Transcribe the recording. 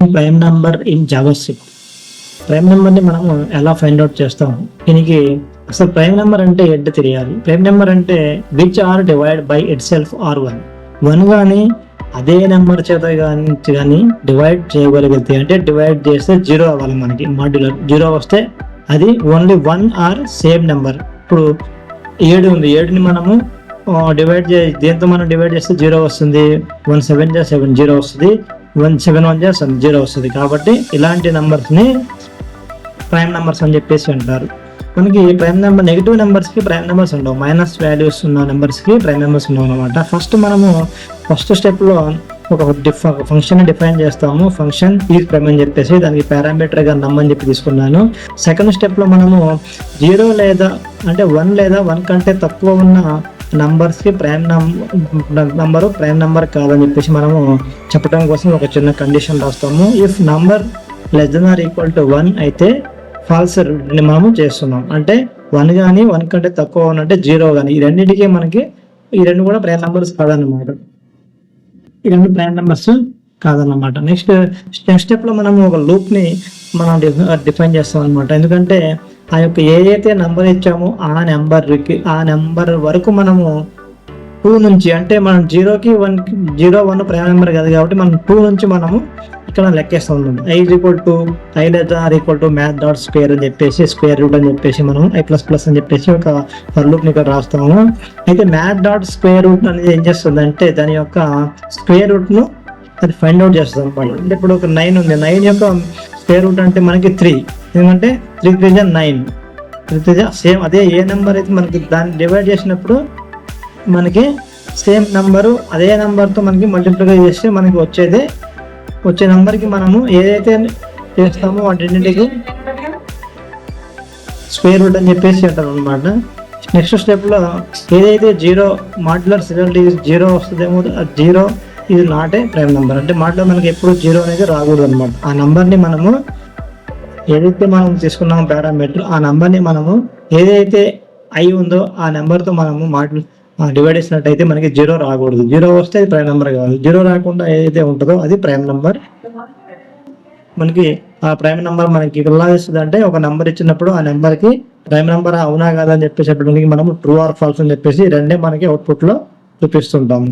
Prime number in JavaScript. Prime నెంబర్ని మనము ఎలా ఫైండ్ అవుట్ చేస్తాం? దీనికి అసలు ప్రైమ్ నెంబర్ అంటే ఏంటో తెలియాలి. ప్రైమ్ నెంబర్ అంటే which are divide by itself or one కానీ అదే నెంబర్ చేత కానీ డివైడ్ చేయగలిగితే, అంటే డివైడ్ చేస్తే జీరో అవ్వాలి. మనకి మాడ్యులర్ జీరో వస్తే అది only one or same number. ఇప్పుడు 7 ఉంది, 7ని మనము దేంతో మనం డివైడ్ చేస్తే జీరో వస్తుంది. 1 7 7 జీరో వస్తుంది, 1 7 1 7 జీరో వస్తుంది. కాబట్టి ఇలాంటి నెంబర్స్ని ప్రైమ్ నెంబర్స్ అని చెప్పేసి అంటారు. మనకి ప్రైమ్ నెంబర్ నెగిటివ్ నెంబర్స్కి ప్రైమ్ నెంబర్స్ ఉండవు, మైనస్ వాల్యూస్ ఉన్న నెంబర్స్కి ప్రైమ్ నెంబర్స్ ఉండవు అనమాట. ఫస్ట్ స్టెప్లో ఒక ఫంక్షన్ డిఫైన్ చేస్తాము. ఫంక్షన్ ఈజ్ ప్రైమ్ అని చెప్పేసి దానికి పారామీటర్గా నమ్ అని చెప్పి తీసుకున్నాను. సెకండ్ స్టెప్లో మనము 0 లేదా అంటే 1 లేదా 1 కంటే తక్కువ ఉన్న నంబర్స్కి ప్రైమ్ నెంబర్ కాదని చెప్పేసి మనము చెప్పడం కోసం ఒక చిన్న కండిషన్ రాస్తాము. If number less than or equal to 1 అయితే ఫాల్స్ మనము చేస్తున్నాం. అంటే 1 కానీ 1 కంటే తక్కువ ఉన్నట్టే 0 కానీ ఈ రెండింటికి మనకి ఈ రెండు కూడా ప్రైమ్ నెంబర్స్ కాదన్నమాట. ఈ రెండు ప్రైమ్ నెంబర్స్ కాదన్నమాట. నెక్స్ట్ స్టెప్లో మనము ఒక లూప్ని మనం డిఫైన్ చేస్తాం అనమాట. ఎందుకంటే ఆ యొక్క ఏదైతే నెంబర్ ఇచ్చామో ఆ నెంబర్ వరకు మనము 2 నుంచి, అంటే మనం 0కి 1 ప్రైమ్ నెంబర్ కాదు కాబట్టి మనం 2 నుంచి మనము ఇక్కడ లెక్కేస్తూ ఉంటాం. i లేదా r equal to math dot square అని చెప్పేసి, స్క్వేర్ రూట్ అని చెప్పేసి మనం i++ అని చెప్పేసి ఒక ఫర్ లూప్ని ఇక్కడ రాస్తాము. అయితే మ్యాథ్ డాట్ స్క్వేర్ రూట్ అనేది ఏం చేస్తుంది అంటే దాని యొక్క స్క్వేర్ రూట్ను అది ఫైండ్ అవుట్ చేస్తుంది అనమాట. అంటే ఇప్పుడు ఒక 9 ఉంది, 9 యొక్క స్క్వేర్ రూట్ అంటే మనకి 3, ఎందుకంటే 3 3 9, 3 సేమ్ అదే ఏ నెంబర్ అయితే మనకి దాన్ని డివైడ్ చేసినప్పుడు మనకి సేమ్ నెంబరు అదే నెంబర్తో మనకి మల్టిప్లికై చేస్తే మనకి వచ్చే నెంబర్కి మనము ఏదైతే చేస్తామో వాటిన్నిటికి స్క్వేర్ రూట్ అని చెప్పేసి అంటారు అనమాట. నెక్స్ట్ స్టెప్లో ఏదైతే 0 మాడ్యులర్ రిజల్ట్ 0 వస్తుందేమో, 0 ఇది నాట్ ఏ ప్రైమ్ నెంబర్. అంటే మాడ్యులర్ మనకి ఎప్పుడు 0 అనేది రాకూడదు అనమాట. ఆ నెంబర్ని మనము ఏదైతే మనం తీసుకున్నామో పారామీటర్, ఆ నెంబర్ని మనము ఏదైతే i ఉందో ఆ నెంబర్తో మనము డివైడ్ చేసినట్టయితే మనకి 0 రాకూడదు. 0 వస్తే అది ప్రైమ్ నెంబర్ కావాలి. 0 రాకుండా ఏదైతే ఉంటుందో అది ప్రైమ్ నెంబర్. మనకి ఆ ప్రైమ్ నెంబర్ మనకి ఎలా ఇస్తుంది అంటే ఒక నెంబర్ ఇచ్చినప్పుడు ఆ నెంబర్కి ప్రైమ్ నెంబర్ అవునా కాదా అని చెప్పేసి మనము ట్రూ ఆర్ ఫాల్స్ అని చెప్పేసి రెండే మనకి అవుట్పుట్లో చూపిస్తుంటాము.